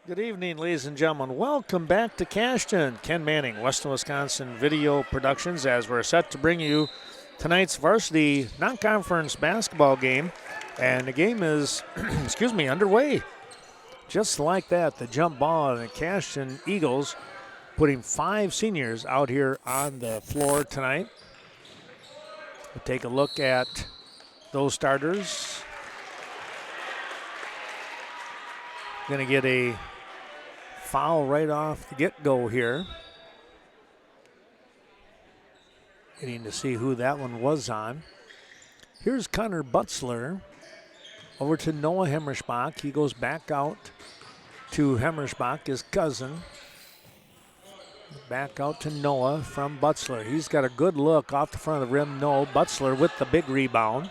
Good evening, ladies and gentlemen. Welcome back to Cashton. Ken Manning, Western Wisconsin Video Productions, as we're set to bring you tonight's varsity non-conference basketball game. And the game is, underway. Just like that, the jump ball and the Cashton Eagles putting 5 seniors out here on the floor tonight. We'll take a look at those starters. Going to get a foul right off the get-go here. Getting to see who that one was on. Here's Connor Butzler over to Noah Hemmerschbach. He goes back out to Hemmerschbach, his cousin. Back out to Noah from Butzler. He's got a good look off the front of the rim. No, Butzler with the big rebound.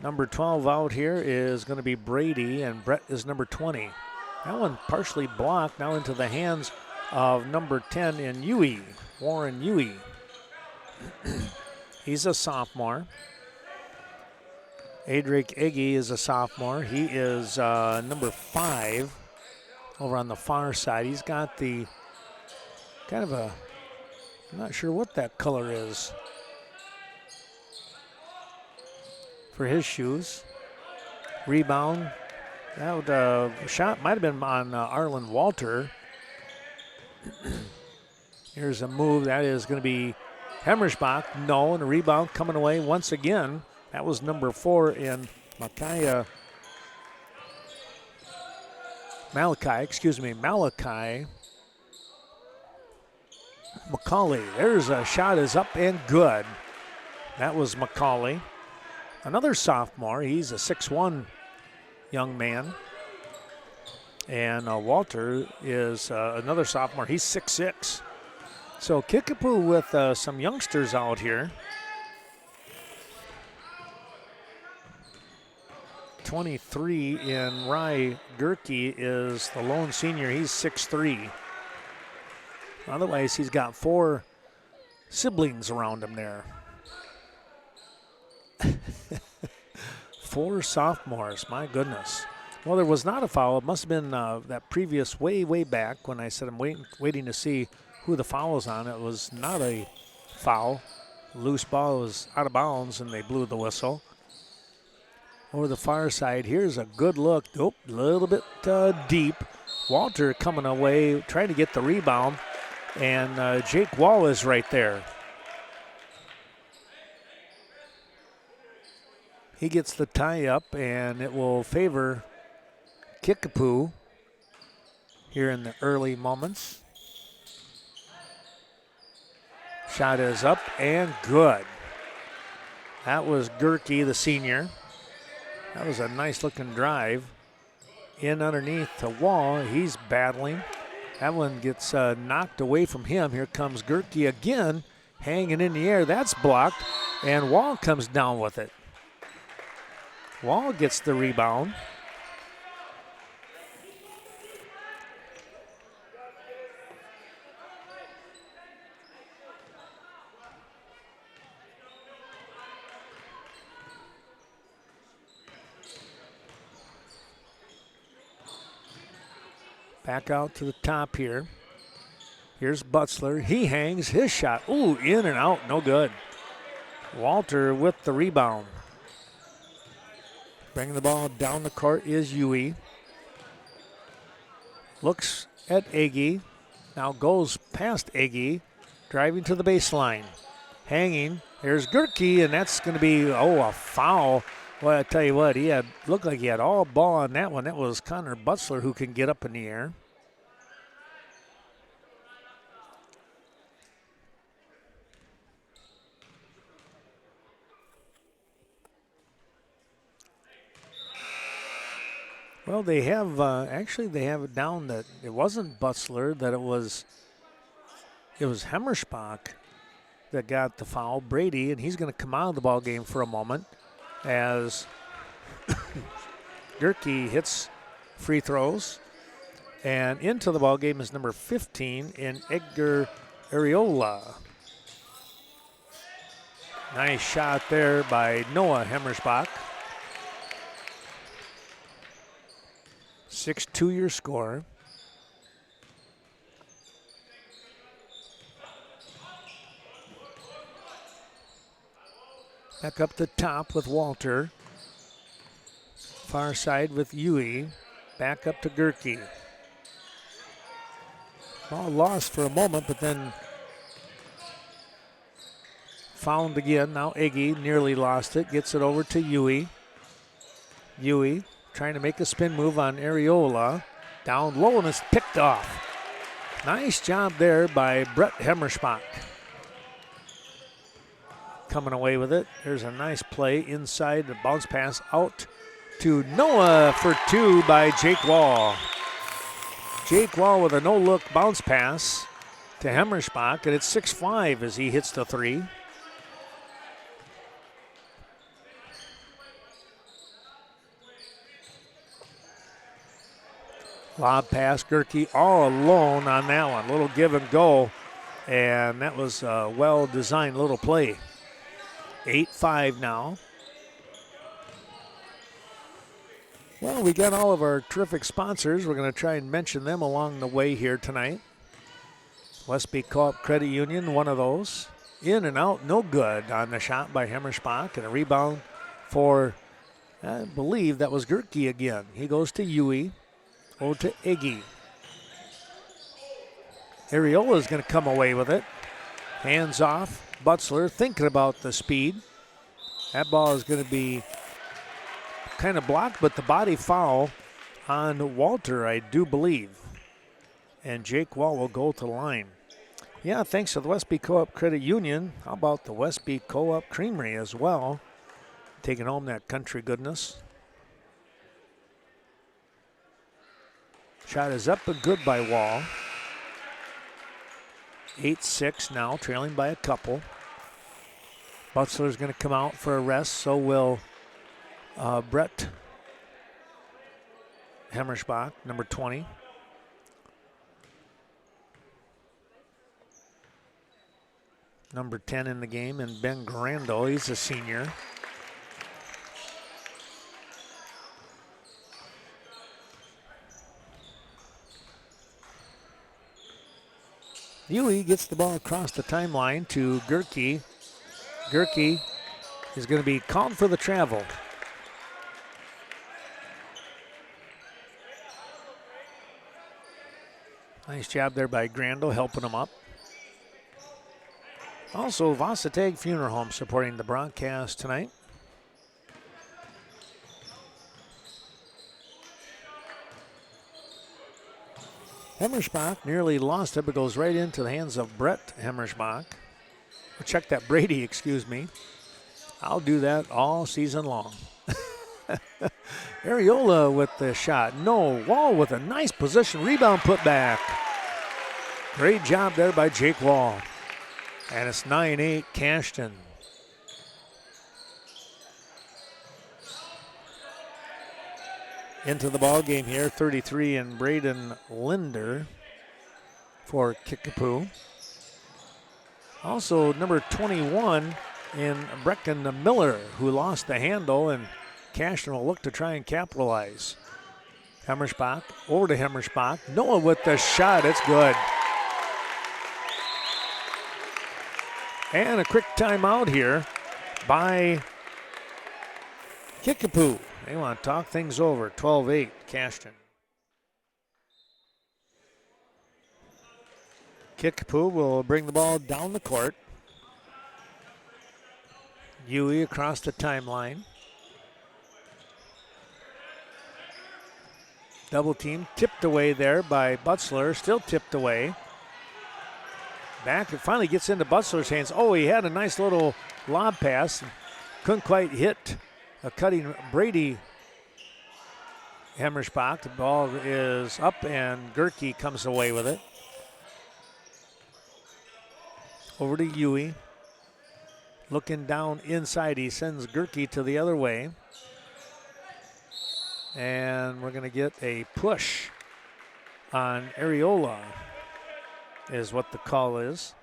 Number 12 out here is going to be Brady, and Brett is number 20. That one partially blocked, now into the hands of number 10 in Huey, Warren Huey. He's a sophomore. Adric Egge is a sophomore. He is number 5 over on the far side. He's got the kind of a, I'm not sure what that color is for his shoes. Rebound. That shot might have been on Arlen Walter. Here's a move. That is going to be Hemmerschbach. No, and a rebound coming away once again. That was number 4 in Malachi McCauley. There's a shot, is up and good. That was McCauley. Another sophomore. He's a 6'1" young man. And Walter is another sophomore. He's 6'6". So Kickapoo with some youngsters out here. 23 in Rye Gerke is the lone senior. He's 6'3". Otherwise, he's got 4 siblings around him there. 4 sophomores, my goodness. Well, there was not a foul. It must have been that previous way back when I said I'm waiting to see who the foul was on. It was not a foul. Loose ball was out of bounds, and they blew the whistle. Over the far side, here's a good look. Oh, a little bit deep. Walter coming away, trying to get the rebound, and Jake Wall is right there. He gets the tie up, and it will favor Kickapoo here in the early moments. Shot is up and good. That was Gerke, the senior. That was a nice looking drive. In underneath the Wall, he's battling. That one gets knocked away from him. Here comes Gerke again, hanging in the air. That's blocked, and Wall comes down with it. Wall gets the rebound. Back out to the top here. Here's Butzler. He hangs his shot. Ooh, in and out, no good. Walter with the rebound. Bringing the ball down the court is Huey. Looks at Egge. Now goes past Egge. Driving to the baseline. Hanging. There's Gerke, and that's going to be, a foul. Well, I tell you what, looked like he had all ball on that one. That was Connor Butzler who can get up in the air. Well, they have they have it down that it wasn't Butzler, that it was Hemmerschbach that got the foul. Brady, and he's going to come out of the ball game for a moment as Gerke hits free throws. And into the ball game is number 15 in Edgar Areola. Nice shot there by Noah Hemmerschbach. 6-2 your score. Back up the top with Walter. Far side with Huey. Back up to Gerke. Ball lost for a moment, but then found again. Now Iggy nearly lost it. Gets it over to Huey. Huey trying to make a spin move on Areola. Down low and it's picked off. Nice job there by Brett Hemmerschbach. Coming away with it. There's a nice play inside. The bounce pass out to Noah for 2 by Jake Wall. Jake Wall with a no-look bounce pass to Hemmerschbach, and it's 6-5 as he hits the 3. Lob pass, Gerke all alone on that one. Little give and go, and that was a well-designed little play. 8-5 now. Well, we got all of our terrific sponsors. We're going to try and mention them along the way here tonight. Westby Co-op Credit Union, one of those. In and out, no good on the shot by Hemmerschbach, and a rebound for, I believe that was Gerke again. He goes to Huey, over to Iggy. Areola is going to come away with it. Hands off. Butzler thinking about the speed. That ball is going to be kind of blocked, but the body foul on Walter, I do believe. And Jake Wall will go to the line. Yeah, thanks to the Westby Co-op Credit Union. How about the Westby Co-op Creamery as well? Taking home that country goodness. Shot is up and good by Wall. 8-6 now, trailing by a couple. Butzler's going to come out for a rest, so will Brett Hemmerschbach, number 20. Number 10 in the game, and Ben Grando, he's a senior. Huey gets the ball across the timeline to Gerke. Gerke is going to be called for the travel. Nice job there by Grando, helping him up. Also, Varsity Funeral Home supporting the broadcast tonight. Hemmerschbach nearly lost it, but goes right into the hands of Brett Hemmerschbach. Check that, Brady, excuse me. I'll do that all season long. Areola with the shot. No, Wall with a nice position. Rebound put back. Great job there by Jake Wall. And it's 9-8 Cashton. Into the ball game here, 33 and Braden Linder for Kickapoo. Also number 21 in Brecken Miller, who lost the handle, and Cashton will look to try and capitalize. Hemmerschbach over to Hemmerschbach. Noah with the shot, it's good. And a quick timeout here by Kickapoo. They want to talk things over. 12-8, Cashton. Kickapoo will bring the ball down the court. Huey across the timeline. Double team tipped away there by Butzler. Still tipped away. Back, it finally gets into Butzler's hands. Oh, he had a nice little lob pass. Couldn't quite hit a cutting Brady Hemmerschbach. The ball is up and Gerke comes away with it. Over to Huey. Looking down inside, he sends Gerke to the other way. And we're going to get a push on Areola, is what the call is.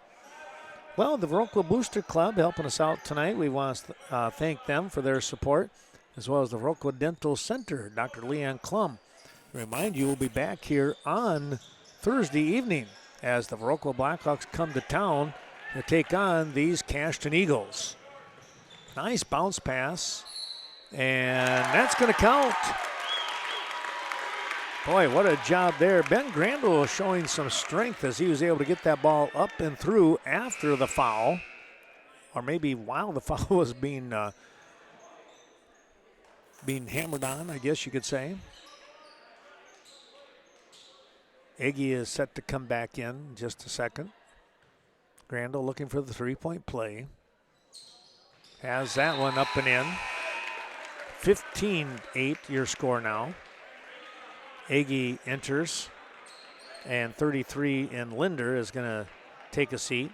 Well, the Viroqua Booster Club helping us out tonight. We want to thank them for their support, as well as the Viroqua Dental Center, Dr. Leanne Klum, Remind you, we'll be back here on Thursday evening as the Viroqua Blackhawks come to town to take on these Cashton Eagles. Nice bounce pass, and that's going to count. Boy, what a job there. Ben Grandel showing some strength as he was able to get that ball up and through after the foul, or maybe while the foul was being hammered on, I guess you could say. Iggy is set to come back in just a second. Grandel looking for the three-point play. Has that one up and in. 15-8 your score now. Iggy enters, and 33 in Linder is going to take a seat.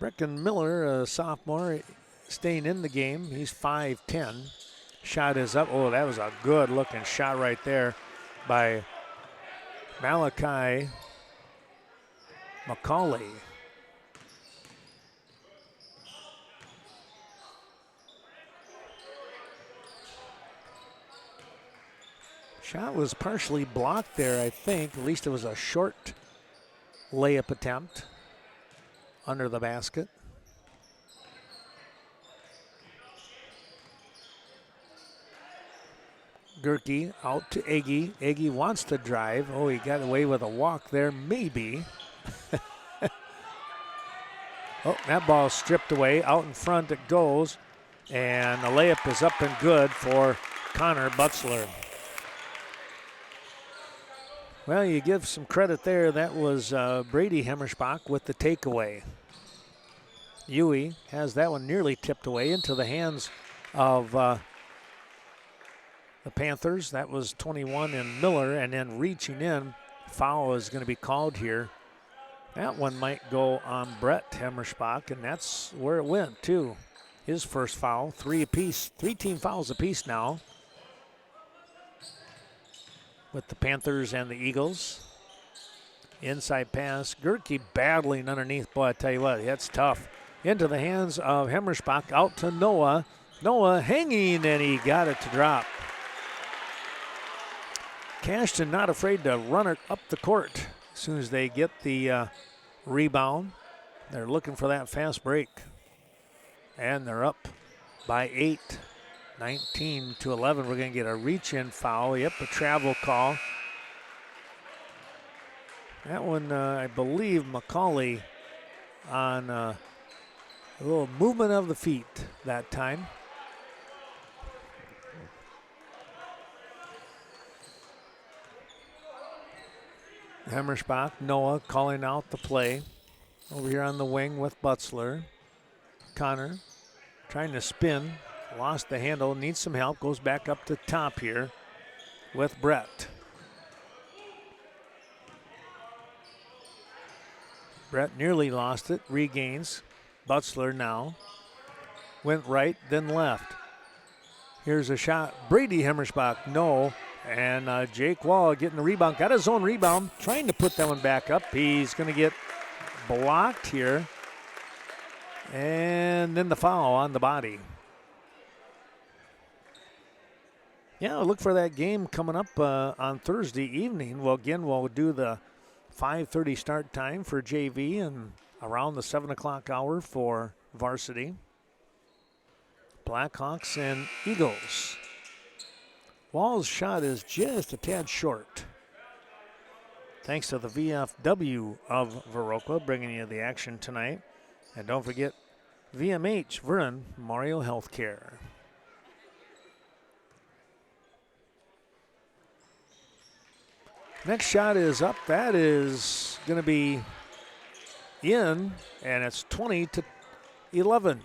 Brecken Miller, a sophomore, staying in the game. He's 5'10". Shot is up. Oh, that was a good-looking shot right there by Malachi McCauley. Shot was partially blocked there, I think. At least it was a short layup attempt under the basket. Gerke out to Iggy. Iggy wants to drive. Oh, he got away with a walk there, maybe. Oh, that ball stripped away. Out in front it goes. And the layup is up and good for Connor Butzler. Well, you give some credit there. That was Brady Hemmerschbach with the takeaway. Huey has that one nearly tipped away into the hands of the Panthers. That was 21 in Miller, and then reaching in. Foul is going to be called here. That one might go on Brett Hemmerschbach, and that's where it went, too. His first foul, 3 apiece, 3 team fouls apiece now with the Panthers and the Eagles. Inside pass, Gerke battling underneath. Boy, I tell you what, that's tough. Into the hands of Hemmerschbach, out to Noah. Noah hanging, and he got it to drop. Cashton not afraid to run it up the court as soon as they get the rebound. They're looking for that fast break. And they're up by 8. 19-11. We're going to get a reach-in foul. Yep, a travel call. That one, I believe, McCauley on a little movement of the feet that time. Hemmerschbach, Noah calling out the play. Over here on the wing with Butzler. Connor trying to spin. Lost the handle, needs some help, goes back up to top here with Brett. Brett nearly lost it, regains. Butzler now. Went right, then left. Here's a shot. Brady Hemmerschbach, no. And Jake Wall getting the rebound, got his own rebound, trying to put that one back up. He's going to get blocked here. And then the foul on the body. Yeah, look for that game coming up on Thursday evening. Well, again, we'll do the 5:30 start time for JV and around the 7 o'clock hour for varsity. Blackhawks and Eagles. Wall's shot is just a tad short. Thanks to the VFW of Viroqua bringing you the action tonight. And don't forget VMH, Vernon Memorial Healthcare. Next shot is up. That is going to be in, and it's 20-11.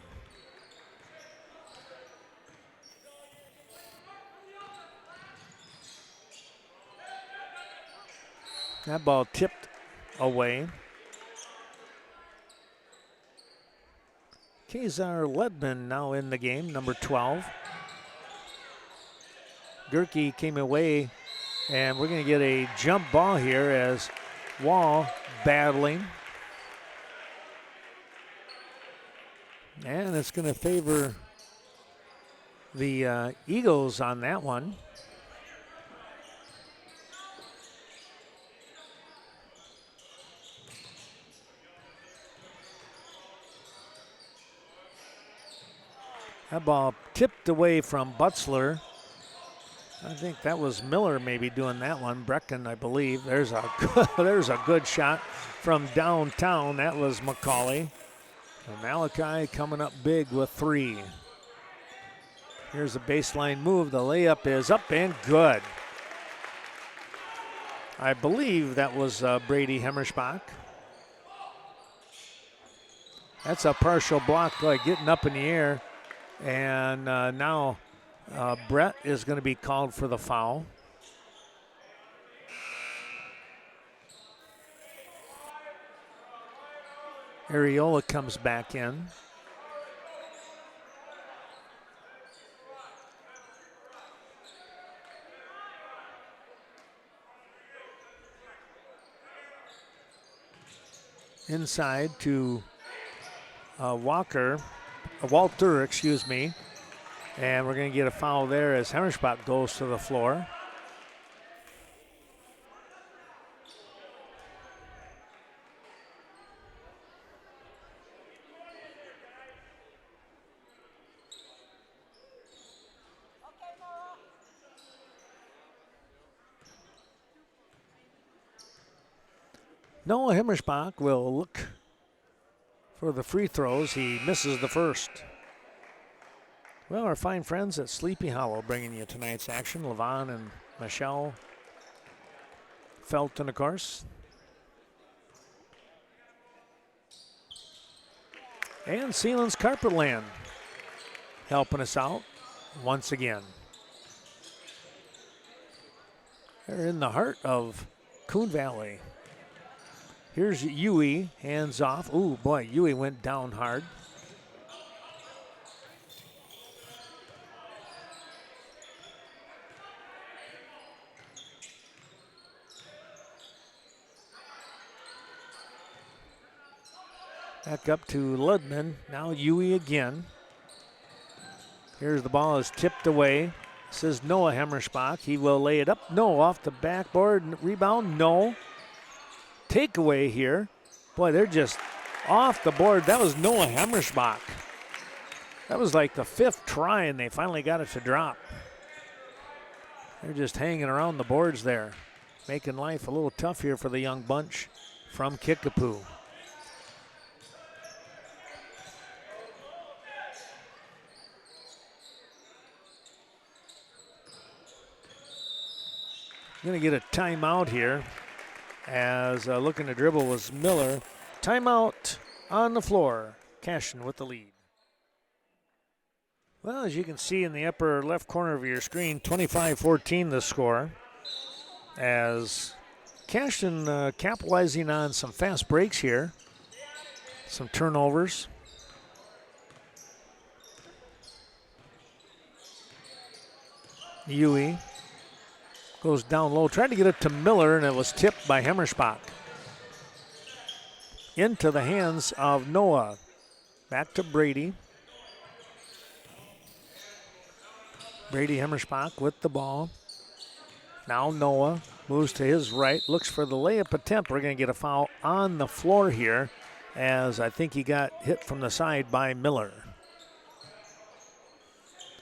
That ball tipped away. Kazar Ledman now in the game, number 12. Gerke came away, and we're going to get a jump ball here as Wall battling. And it's going to favor the Eagles on that one. That ball tipped away from Butzler. I think that was Miller maybe doing that one. Brecken, I believe. There's a good shot from downtown. That was McCauley. And Malachi coming up big with 3. Here's a baseline move. The layup is up and good. I believe that was Brady Hemmerspach. That's a partial block, like getting up in the air. And now Brett is going to be called for the foul. Ariola comes back in. Inside to Walter, excuse me. And we're going to get a foul there as Hemmerspach goes to the floor. Noah Hemmerspach will look for the free throws. He misses the first. Well, our fine friends at Sleepy Hollow bringing you tonight's action. Levon and Michelle Felton, of course. And Sealand's Carpetland helping us out once again. They're in the heart of Coon Valley. Here's Huey, hands off. Ooh, boy, Huey went down hard. Back up to Ludman. Now Huey again. Here's the ball is tipped away. This is Noah Hemmerspach. He will lay it up. No, off the backboard. Rebound, no. Takeaway here. Boy, they're just off the board. That was Noah Hemmerspach. That was like the 5th try, and they finally got it to drop. They're just hanging around the boards there, making life a little tough here for the young bunch from Kickapoo. Going to get a timeout here as looking to dribble was Miller. Timeout on the floor. Cashton with the lead. Well, as you can see in the upper left corner of your screen, 25-14 the score. As Cashton capitalizing on some fast breaks here. Some turnovers. Huey goes down low, tried to get it to Miller, and it was tipped by Hemmerspach. Into the hands of Noah. Back to Brady. Brady Hemmerspach with the ball. Now Noah moves to his right, looks for the layup attempt. We're going to get a foul on the floor here, as I think he got hit from the side by Miller.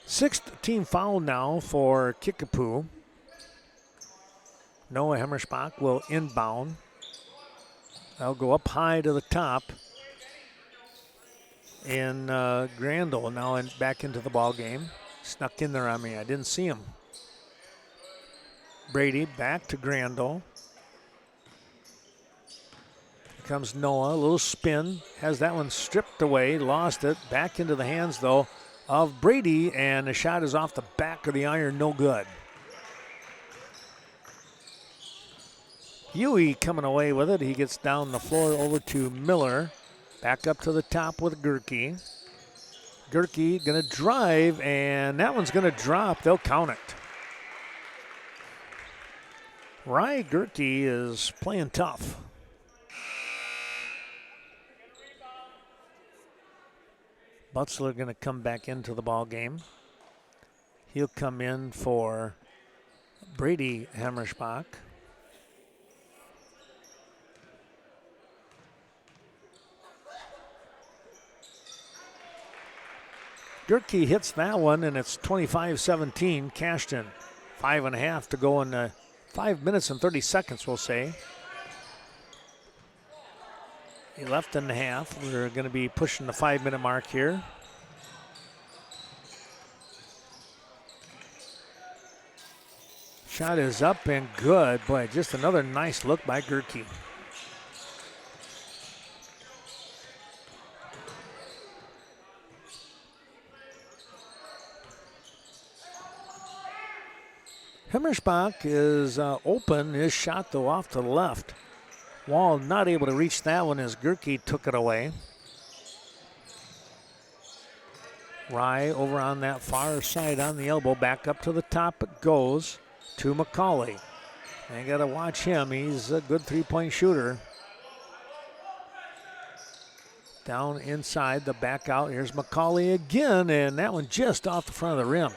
6th team foul now for Kickapoo. Noah Hemmerspach will inbound. They'll go up high to the top. And Grandel now back into the ball game. Snuck in there on me. I didn't see him. Brady back to Grandel. Here comes Noah. A little spin. Has that one stripped away. Lost it. Back into the hands, though, of Brady. And the shot is off the back of the iron. No good. Huey coming away with it. He gets down the floor over to Miller. Back up to the top with Gerke. Gerke going to drive, and that one's going to drop. They'll count it. Rye Gerke is playing tough. Butzler going to come back into the ball game. He'll come in for Brady Hammerschbach. Gerke hits that one, and it's 25-17, Cashton. 5.5 to go in 5 minutes and 30 seconds, we'll say. 11.5. We're going to be pushing the 5-minute mark here. Shot is up and good. Boy, just another nice look by Gerke. Hammerschbach is open. His shot, though, off to the left. Wall not able to reach that one as Gerke took it away. Rye over on that far side on the elbow. Back up to the top it goes to McCauley. And you got to watch him. He's a good three-point shooter. Down inside the back out. Here's McCauley again, and that one just off the front of the rim.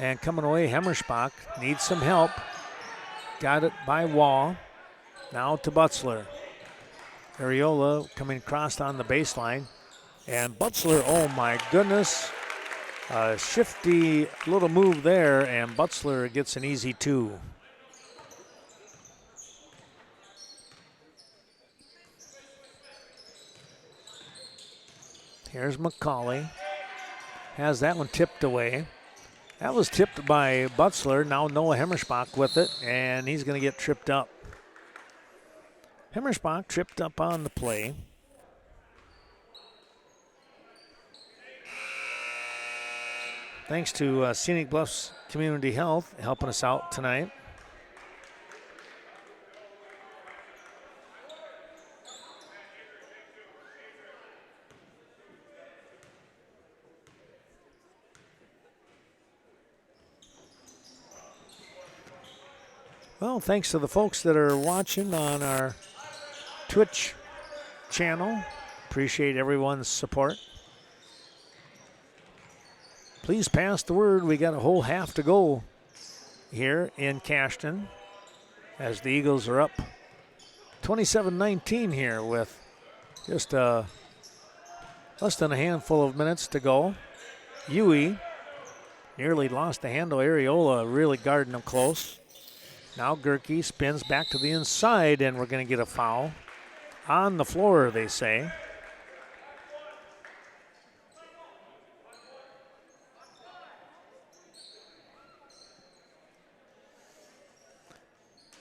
And coming away, Hammerschbach needs some help. Got it by Wall. Now to Butzler. Ariola coming across on the baseline. And Butzler, oh my goodness. A shifty little move there, and Butzler gets an easy 2. Here's McCauley. Has that one tipped away. That was tipped by Butzler. Now Noah Hammerschbach with it, and he's going to get tripped up. Hammerschbach tripped up on the play. Thanks to Scenic Bluffs Community Health helping us out tonight. Well, thanks to the folks that are watching on our Twitch channel. Appreciate everyone's support. Please pass the word. We got a whole half to go here in Cashton as the Eagles are up 27-19 here with just less than a handful of minutes to go. Huey nearly lost the handle. Ariola really guarding him close. Now Gerke spins back to the inside, and we're going to get a foul. On the floor, they say.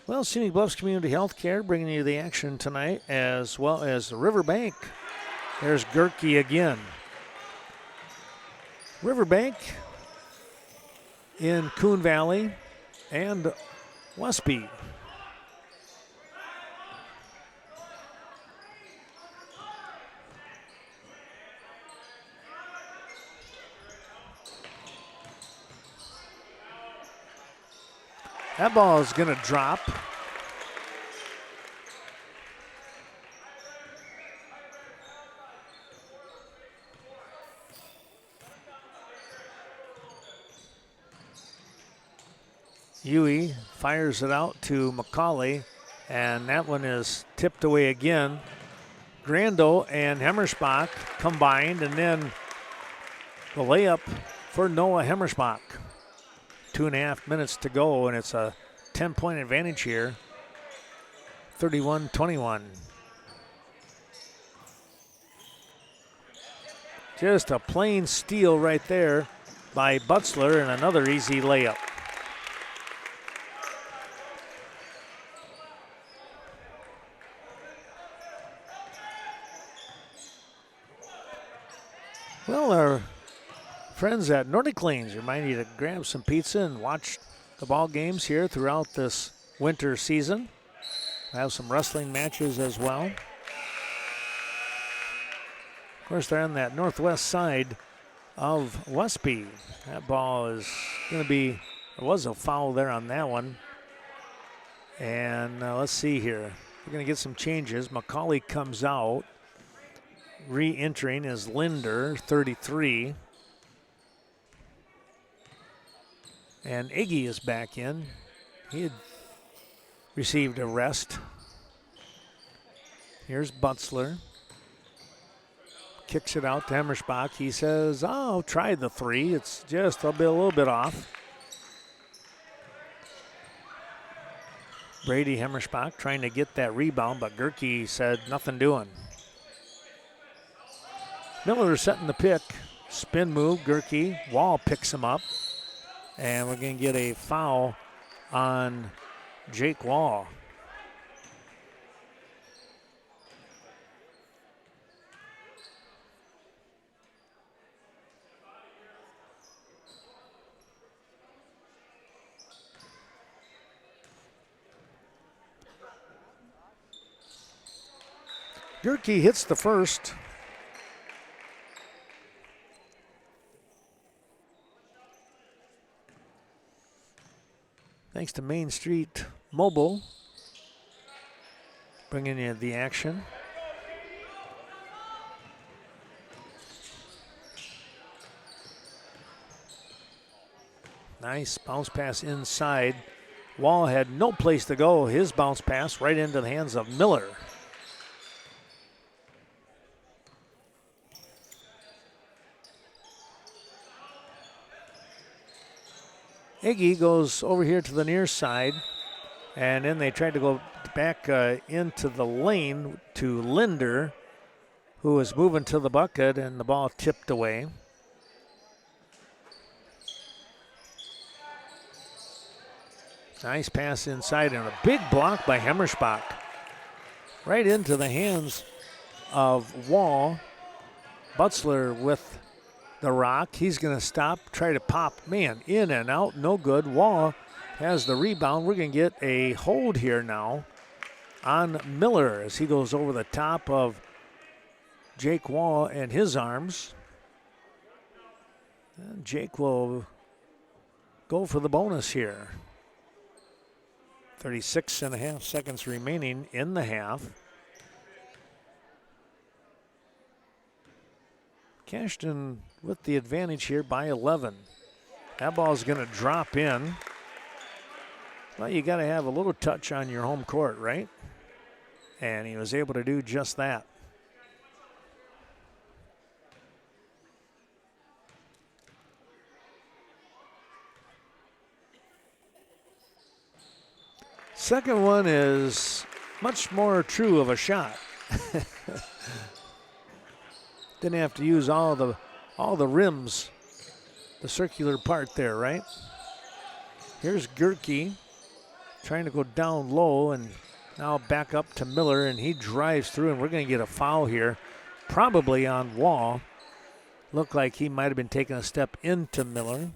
Well, Scenic Bluffs Community Healthcare bringing you the action tonight, as well as Riverbank. There's Gerke again. Riverbank in Coon Valley and Westby. That ball is going to drop. Huey fires it out to McCauley, and that one is tipped away again. Grando and Hammerschbach combined, and then the layup for Noah Hammerschbach. 2.5 minutes to go, and it's a 10-point advantage here. 31-21. Just a plain steal right there by Butzler, and another easy layup. Well, our friends at Nordic Lanes remind you to grab some pizza and watch the ball games here throughout this winter season. We have some wrestling matches as well. Of course, they're on that northwest side of Westby. That ball is going to be, there was a foul there on that one. And let's see here. We're going to get some changes. McCauley comes out. Re-entering is Linder, 33. And Iggy is back in. He had received a rest. Here's Butzler. Kicks it out to Hemmersbach. He says, I'll try the three. It's just a little bit off. Brady Hemmersbach trying to get that rebound, but Gerke said nothing doing. Miller setting the pick. Spin move, Gerke. Wall picks him up. And we're going to get a foul on Jake Wall. Gerke hits the first. Thanks to Main Street Mobile, bringing you the action. Nice bounce pass inside. Wall had no place to go. His bounce pass right into the hands of Miller. Iggy goes over here to the near side, and then they tried to go back into the lane to Linder, who was moving to the bucket, and the ball tipped away. Nice pass inside, and a big block by Hemmersbach. Right into the hands of Wall. Butzler with the rock. He's going to stop, try to pop. Man, in and out, no good. Wall has the rebound. We're going to get a hold here now on Miller as he goes over the top of Jake Wall and his arms. And Jake will go for the bonus here. 36 and a half seconds remaining in the half. Cashton with the advantage here by 11. That ball's going to drop in. Well, you got to have a little touch on your home court, right? And he was able to do just that. Second one is much more true of a shot. Didn't have to use all the rims, the circular part there, right? Here's Gerke trying to go down low and now back up to Miller, and he drives through, and we're going to get a foul here, probably on Wall. Looked like he might have been taking a step into Miller.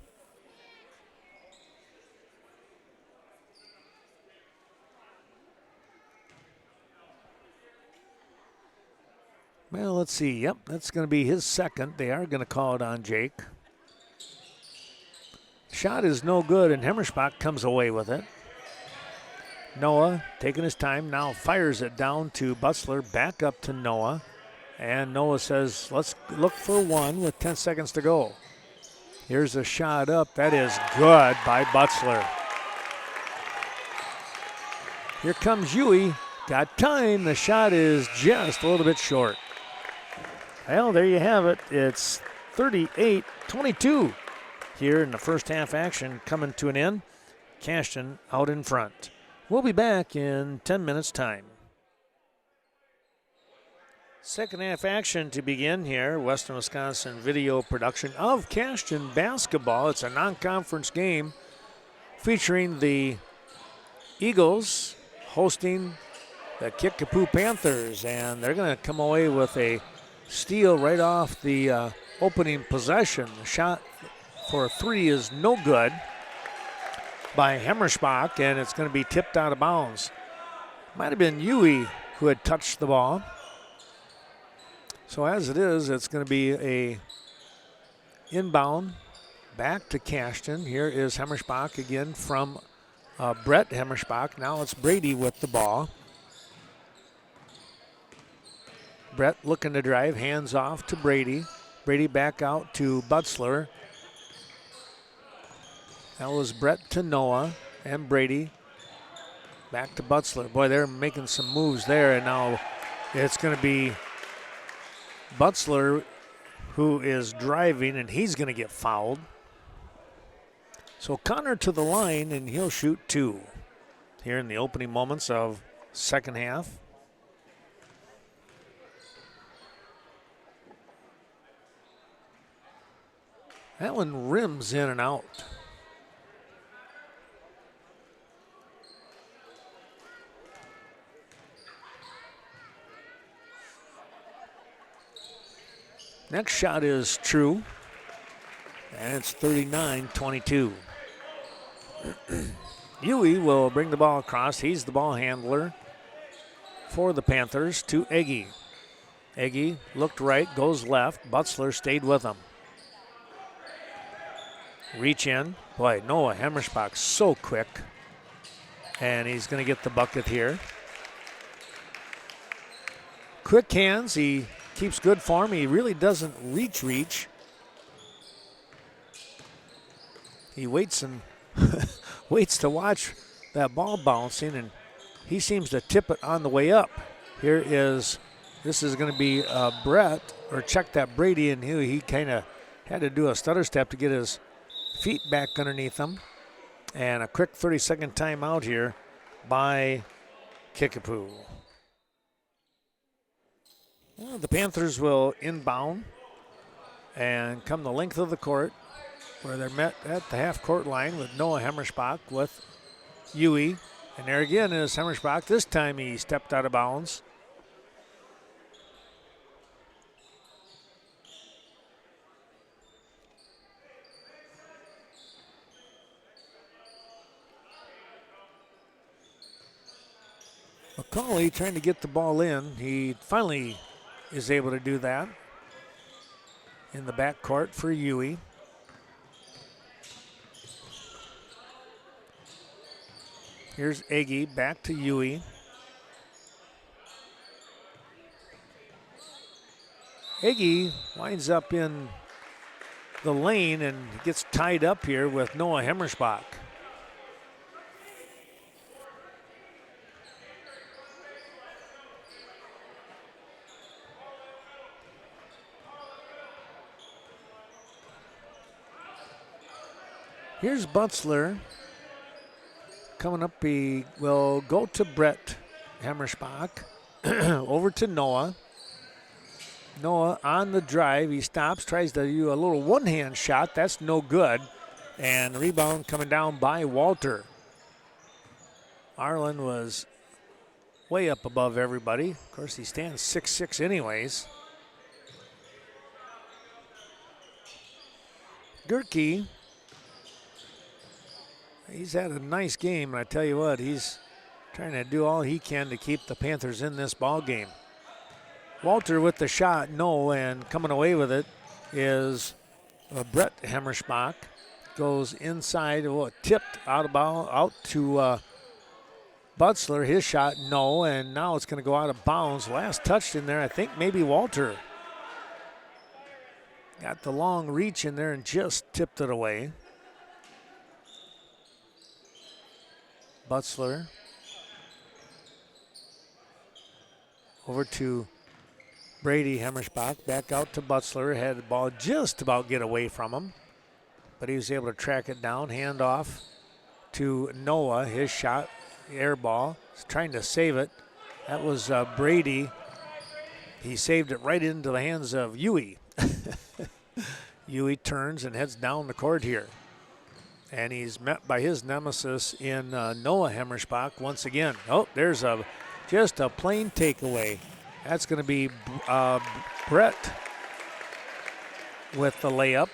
Well, let's see. Yep, that's going to be his second. They are going to call it on Jake. Shot is no good, and Hemmersbach comes away with it. Noah taking his time now, fires it down to Butzler, back up to Noah. And Noah says, let's look for one with 10 seconds to go. Here's a shot up. That is good by Butzler. Here comes Huey. Got time. The shot is just a little bit short. Well, there you have it. It's 38-22 here in the first half action coming to an end. Cashton out in front. We'll be back in 10 minutes' time. Second half action to begin here. Western Wisconsin video production of Cashton basketball. It's a non-conference game featuring the Eagles hosting the Kickapoo Panthers, and they're going to come away with a steal right off the opening possession. The shot for a three is no good by Hemmersbach, and it's going to be tipped out of bounds. Might have been Huey who had touched the ball. So as it is, it's going to be a inbound back to Cashton. Here is Hemmersbach again from Brett Hemmersbach. Now it's Brady with the ball. Brett looking to drive, hands off to Brady. Brady back out to Butzler. That was Brett to Noah and Brady. Back to Butzler. Boy, they're making some moves there, and now it's going to be Butzler who is driving, and he's going to get fouled. So Connor to the line, and he'll shoot 2 here in the opening moments of second half. That one rims in and out. Next shot is true, and it's 39-22. Huey will bring the ball across. He's the ball handler for the Panthers to Eggy. Eggy looked right, goes left. Butzler stayed with him. Reach in. Boy, Noah Hemmerspach so quick. And he's going to get the bucket here. Quick hands. He keeps good form. He really doesn't reach. He waits and waits to watch that ball bouncing, and he seems to tip it on the way up. This is going to be Brett, or check that Brady, and he kind of had to do a stutter step to get his feet back underneath him. And a quick 30-second timeout here by Kickapoo. Well, the Panthers will inbound and come the length of the court, where they're met at the half-court line with Noah Hemmerspach with Huey. And there again is Hemmerspach. This time he stepped out of bounds. McCauley trying to get the ball in. He finally is able to do that in the backcourt for Huey. Here's Eggy back to Huey. Eggy winds up in the lane and gets tied up here with Noah Hemmerspach. Here's Butzler. Coming up, he will go to Brett Hemmerspach. Over to Noah. Noah on the drive. He stops, tries to do a little one-hand shot. That's no good. And the rebound coming down by Walter. Arlen was way up above everybody. Of course, he stands 6'6" anyways. Gerke. He's had a nice game, and I tell you what, he's trying to do all he can to keep the Panthers in this ball game. Walter with the shot, no, and coming away with it is Brett Hemmerspach. Goes inside, tipped out to Butzler. His shot, no, and now it's going to go out of bounds. Last touched in there, I think maybe Walter got the long reach in there and just tipped it away. Butzler over to Brady Hemmerspach, back out to Butzler, had the ball just about get away from him, but he was able to track it down, hand off to Noah, his shot, air ball, he's trying to save it. That was Brady. He saved it right into the hands of Huey. Huey turns and heads down the court here. And he's met by his nemesis in Noah Hemmerspach once again. Oh, there's just a plain takeaway. That's going to be Brett with the layup.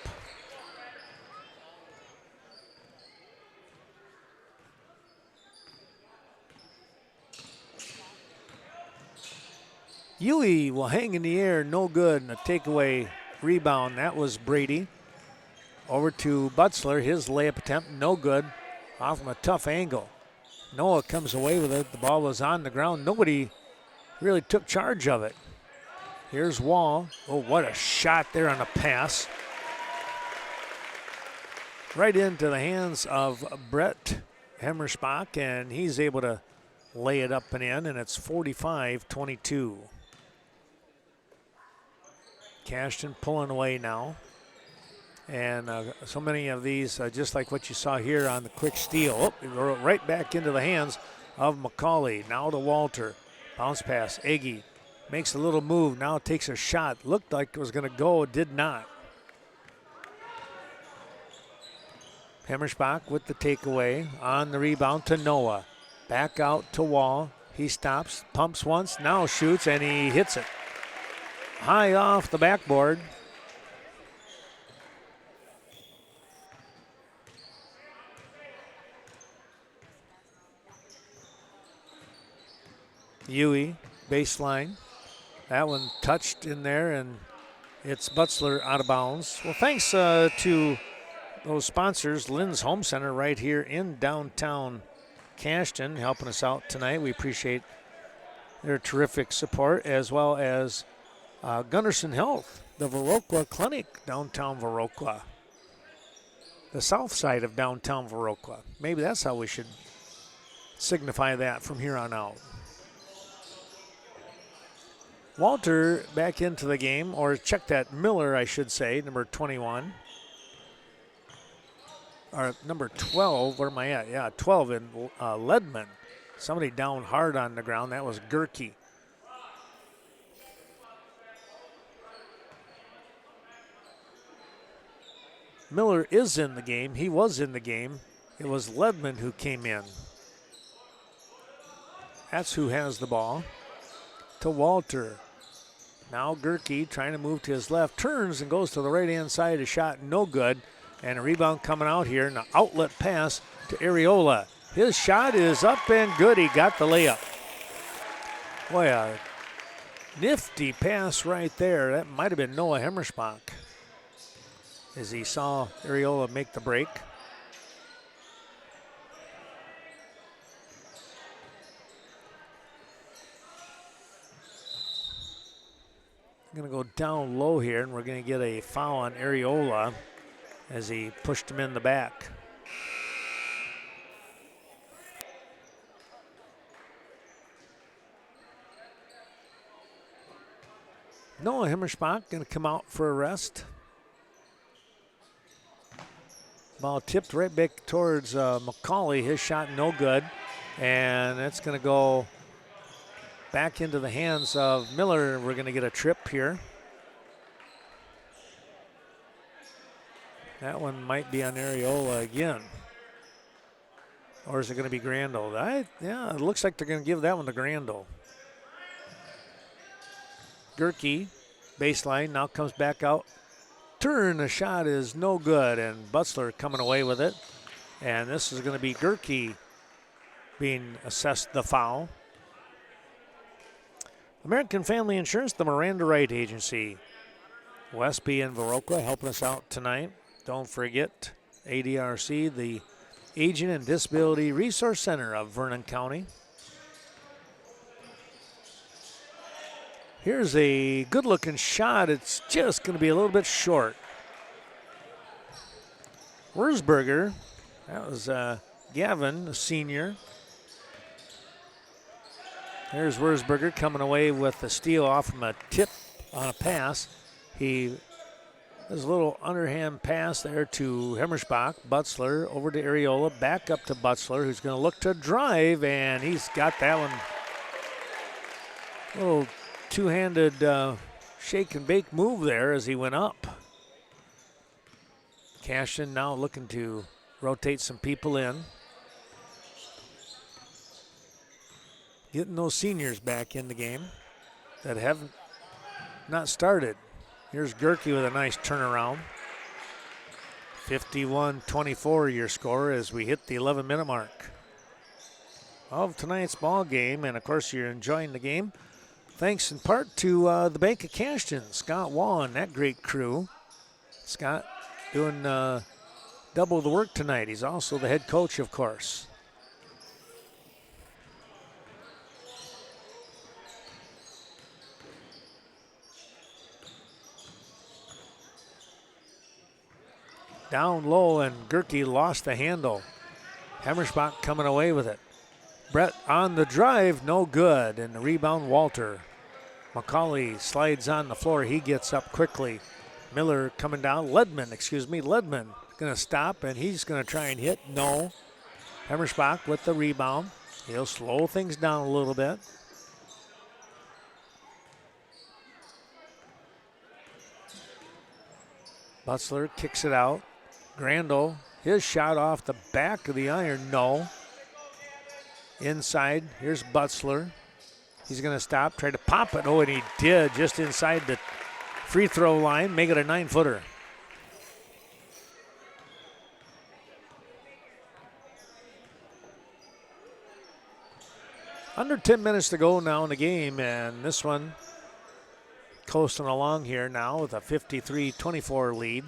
Huey will hang in the air, no good, and a takeaway rebound. That was Brady. Over to Butzler, his layup attempt, no good, off from a tough angle. Noah comes away with it. The ball was on the ground. Nobody really took charge of it. Here's Wall. Oh, what a shot there on a pass. right into the hands of Brett Hemmerspach, and he's able to lay it up and in, and it's 45-22. Cashton pulling away now. And so many of these, just like what you saw here on the quick steal, right back into the hands of McCauley. Now to Walter. Bounce pass. Eggy makes a little move. Now takes a shot. Looked like it was going to go. It did not. Hemmerspach with the takeaway. On the rebound to Noah. Back out to Wall. He stops, pumps once, now shoots, and he hits it. High off the backboard. Huey, baseline. That one touched in there, and it's Butzler out of bounds. Well, thanks to those sponsors, Lynn's Home Center right here in downtown Cashton, helping us out tonight. We appreciate their terrific support, as well as Gunderson Health, the Viroqua Clinic, downtown Viroqua. The south side of downtown Viroqua. Maybe that's how we should signify that from here on out. Walter back into the game, or check that, Miller, I should say, number 21. Or number 12, where am I at? Yeah, 12 in Ledman. Somebody down hard on the ground. That was Gerke. Miller is in the game. He was in the game. It was Ledman who came in. That's who has the ball. To Walter. Now Gerke trying to move to his left. Turns and goes to the right-hand side. A shot no good. And a rebound coming out here. And an outlet pass to Areola. His shot is up and good. He got the layup. Boy, a nifty pass right there. That might have been Noah Hemmerspach as he saw Areola make the break. Going to go down low here, and we're going to get a foul on Areola as he pushed him in the back. Noah Hemmerspach going to come out for a rest. Ball tipped right back towards McCauley. His shot no good. And that's going to go back into the hands of Miller. We're going to get a trip here. That one might be on Areola again. Or is it going to be Grandel? Yeah, it looks like they're going to give that one to Grandel. Gerke, baseline, now comes back out. Turn, the shot is no good, and Butzler coming away with it. And this is going to be Gerke being assessed the foul. American Family Insurance, the Miranda Wright Agency. Westby and Viroqua helping us out tonight. Don't forget ADRC, the Aging and Disability Resource Center of Vernon County. Here's a good-looking shot. It's just going to be a little bit short. Wurzberger, that was Gavin, a senior. There's Wurzberger coming away with the steal off from a tip on a pass. There's a little underhand pass there to Hemmerspach. Butzler over to Areola, back up to Butzler, who's going to look to drive, and he's got that one. A little two-handed shake and bake move there as he went up. Cashton now looking to rotate some people in. Getting those seniors back in the game that haven't not started. Here's Gerke with a nice turnaround. 51-24 your score as we hit the 11-minute mark of tonight's ball game. And, of course, you're enjoying the game. Thanks in part to the Bank of Cashton, Scott Wall and that great crew. Scott doing double the work tonight. He's also the head coach, of course. Down low, and Gerke lost the handle. Hemmersbach coming away with it. Brett on the drive, no good, and the rebound, Walter. McCauley slides on the floor. He gets up quickly. Miller coming down. Ledman going to stop, and he's going to try and hit. No. Hemmersbach with the rebound. He'll slow things down a little bit. Butzler kicks it out. Grandel, his shot off the back of the iron. No. Inside, here's Butzler. He's going to stop, try to pop it. Oh, and he did, just inside the free throw line, make it a 9-footer. Under 10 minutes to go now in the game, and this one coasting along here now with a 53-24 lead,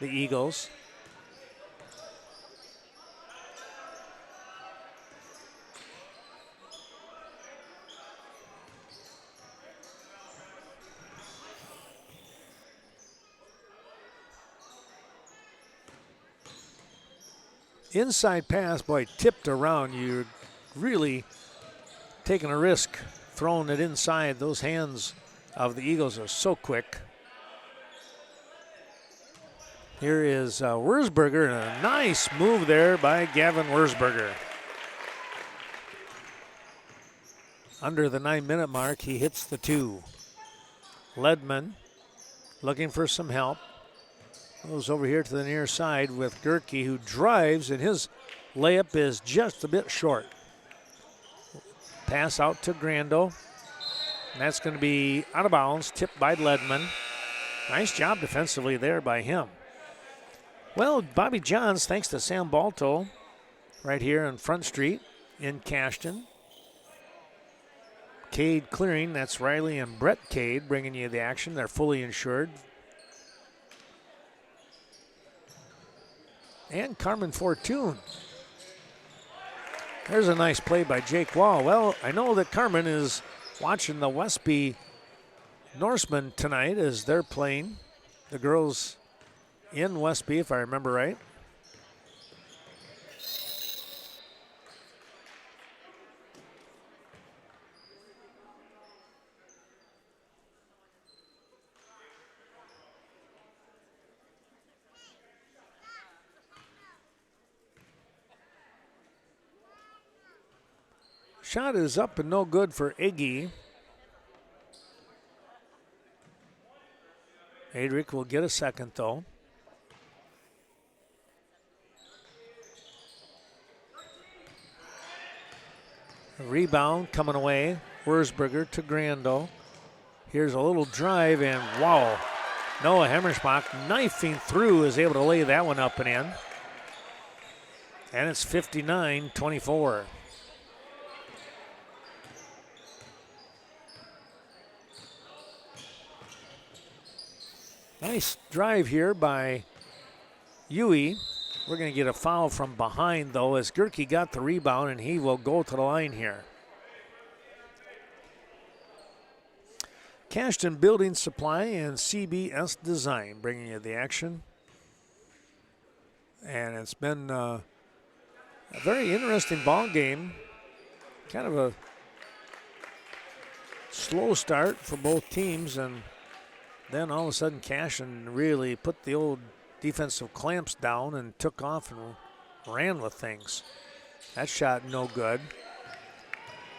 the Eagles. Inside pass, boy, tipped around. You're really taking a risk throwing it inside. Those hands of the Eagles are so quick. Here is Wurzberger, and a nice move there by Gavin Wurzberger. Under the 9-minute mark, he hits the 2. Ledman looking for some help. Goes over here to the near side with Gerke, who drives, and his layup is just a bit short. Pass out to Grandel. And that's going to be out of bounds, tipped by Ledman. Nice job defensively there by him. Well, Bobby Johns, thanks to Sam Balto, right here on Front Street in Cashton. Cade Clearing, that's Riley and Brett Cade bringing you the action. They're fully insured. And Carmen Fortune. There's a nice play by Jake Wall. Well, I know that Carmen is watching the Westby Norsemen tonight as they're playing. The girls in Westby, if I remember right. Shot is up and no good for Iggy. Adric will get a second though. A rebound coming away. Wurzberger to Grandel. Here's a little drive, and wow. Noah Hemmersbach knifing through is able to lay that one up and in. And it's 59-24. Nice drive here by Huey. We're going to get a foul from behind, though, as Gerke got the rebound, and he will go to the line here. Cashton Building Supply and CBS Design bringing you the action. And it's been a very interesting ball game. Kind of a slow start for both teams, and then all of a sudden Cashton really put the old defensive clamps down and took off and ran with things. That shot no good.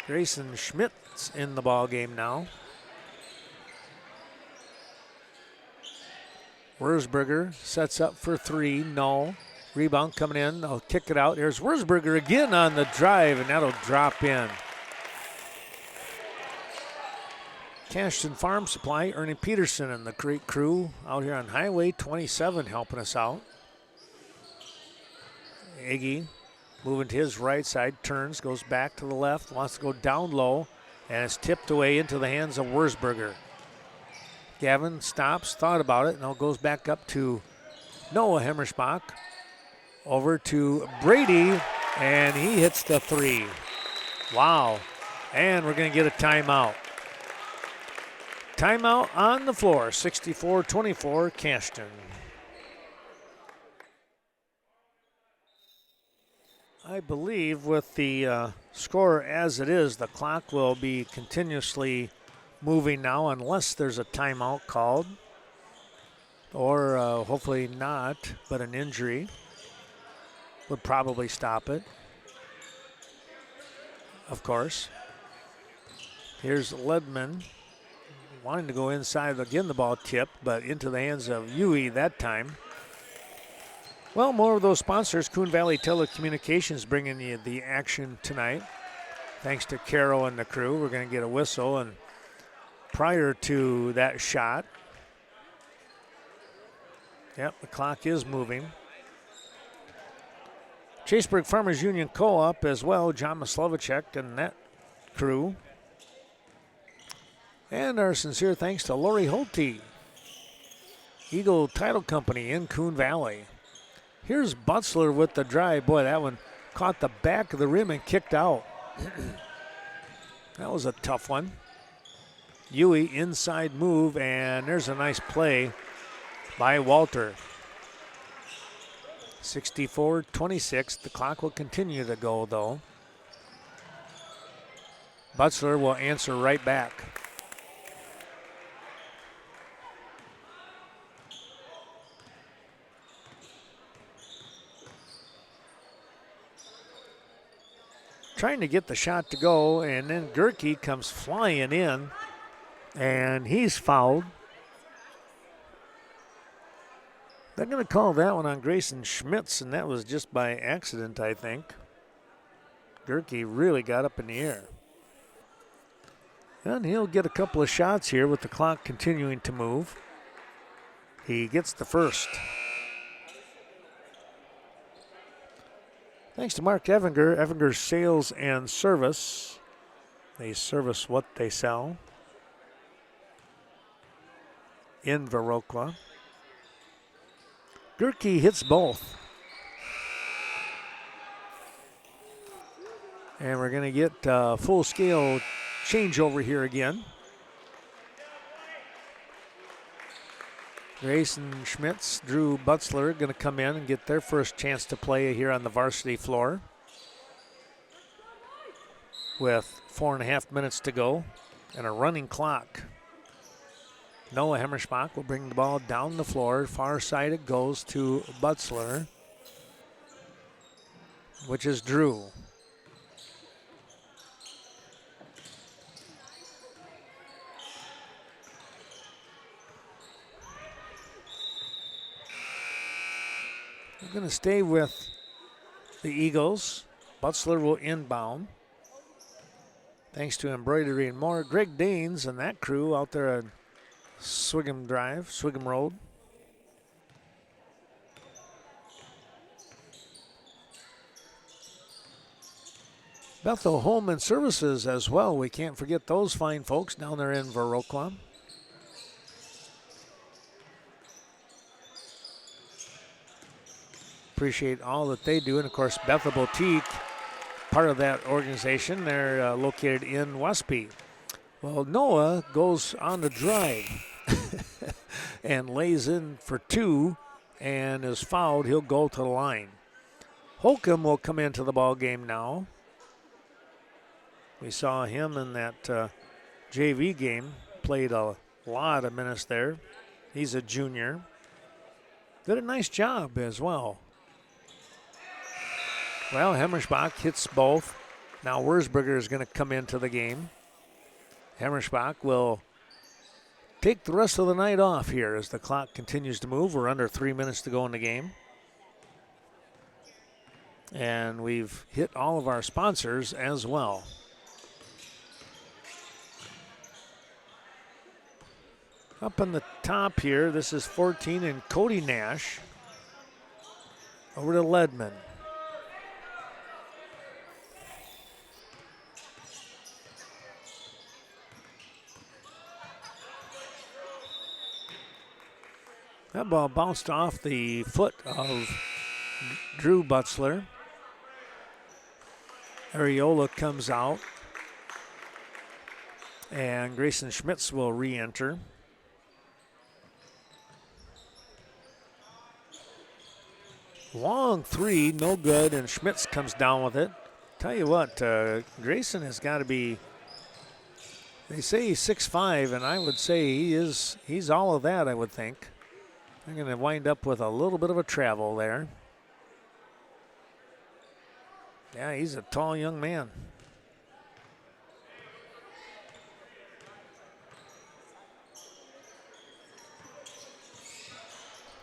Grayson Schmidt's in the ball game now. Wurzberger sets up for 3, no. Rebound coming in, I'll kick it out. Here's Wurzberger again on the drive, and that'll drop in. Cashton Farm Supply, Ernie Peterson and the great crew out here on Highway 27 helping us out. Iggy moving to his right side, turns, goes back to the left, wants to go down low, and it's tipped away into the hands of Wurzberger. Gavin stops, thought about it, now goes back up to Noah Hemmersbach. Over to Brady, and he hits the 3. Wow. And we're going to get a timeout. Timeout on the floor, 64-24, Cashton. I believe with the score as it is, the clock will be continuously moving now unless there's a timeout called, or hopefully not, but an injury would probably stop it, of course. Here's Ledman wanting to go inside. Again, the ball tipped, but into the hands of Huey that time. Well, more of those sponsors. Coon Valley Telecommunications bringing you the action tonight. Thanks to Carol and the crew. We're going to get a whistle. And prior to that shot, yep, the clock is moving. Chaseburg Farmers Union Co-op as well. John Maslovicek and that crew. And our sincere thanks to Lori Holte, Eagle Title Company in Coon Valley. Here's Butzler with the drive. Boy, that one caught the back of the rim and kicked out. That was a tough one. Huey inside move, and there's a nice play by Walter. 64-26. The clock will continue to go, though. Butzler will answer right back. Trying to get the shot to go, and then Gerke comes flying in, and he's fouled. They're going to call that one on Grayson Schmitz, and that was just by accident, I think. Gerke really got up in the air. And he'll get a couple of shots here with the clock continuing to move. He gets the first. Thanks to Mark Evinger, Evinger Sales and Service. They service what they sell in Viroqua. Gerke hits both. And we're going to get full-scale changeover here again. Grayson Schmitz, Drew Butzler going to come in and get their first chance to play here on the varsity floor. With 4.5 minutes to go and a running clock. Noah Hemmerschbach will bring the ball down the floor. Far side it goes to Butzler, which is Drew. We're going to stay with the Eagles. Butzler will inbound. Thanks to Embroidery and More. Greg Danes and that crew out there at Swigum Road. Bethel Home and Services as well. We can't forget those fine folks down there in Viroqua. Appreciate all that they do. And, of course, Bethel Boutique, part of that organization. They're located in Westby. Well, Noah goes on the drive and lays in for two and is fouled. He'll go to the line. Holcomb will come into the ball game now. We saw him in that JV game. Played a lot of minutes there. He's a junior. Did a nice job as well. Well, Hemmerschbach hits both. Now Wurzburger is going to come into the game. Hemmerschbach will take the rest of the night off here as the clock continues to move. We're under 3 minutes to go in the game. And we've hit all of our sponsors as well. Up on the top here, this is 14 and Cody Nash. Over to Ledman. That ball bounced off the foot of Drew Butzler. Areola comes out. And Grayson Schmitz will re-enter. Long three, no good, and Schmitz comes down with it. Tell you what, Grayson has got to be, they say he's 6'5", and I would say he's all of that, I would think. They're going to wind up with a little bit of a travel there. Yeah, he's a tall young man.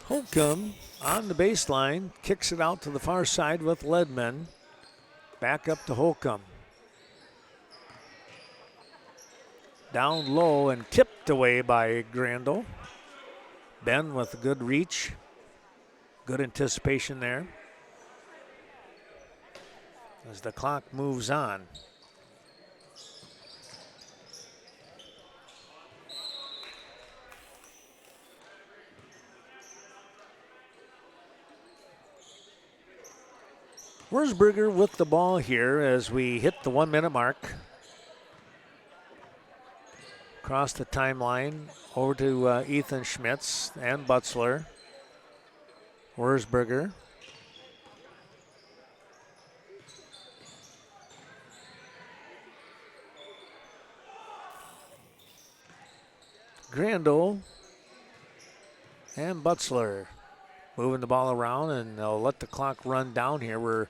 Holcomb on the baseline, kicks it out to the far side with Ledman. Back up to Holcomb. Down low and tipped away by Grandel. Ben with a good reach. Good anticipation there. As the clock moves on. Wurzburger with the ball here as we hit the 1 minute mark. Across the timeline over to Ethan Schmitz and Butzler. Wurzburger. Grandel and Butzler moving the ball around, and they'll let the clock run down here. We're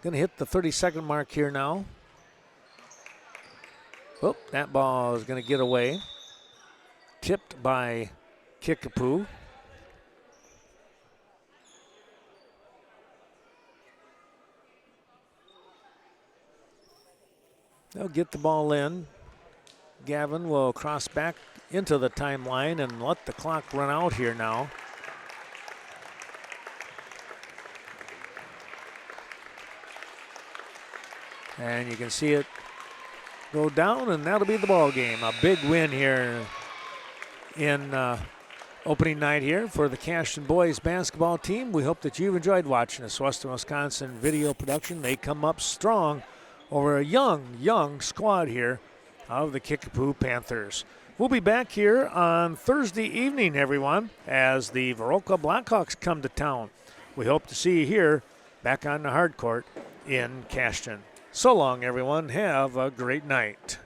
going to hit the 30-second mark here now. Oh, that ball is going to get away. Tipped by Kickapoo. They'll get the ball in. Gavin will cross back into the timeline and let the clock run out here now. And you can see it go down, and that'll be the ball game. A big win here in opening night here for the Cashton boys basketball team. We hope that you've enjoyed watching this Western Wisconsin video production. They come up strong over a young squad here of the Kickapoo Panthers. We'll be back here on Thursday evening, everyone, as the Viroqua Blackhawks come to town. We hope to see you here back on the hard court in Cashton. So long, everyone. Have a great night.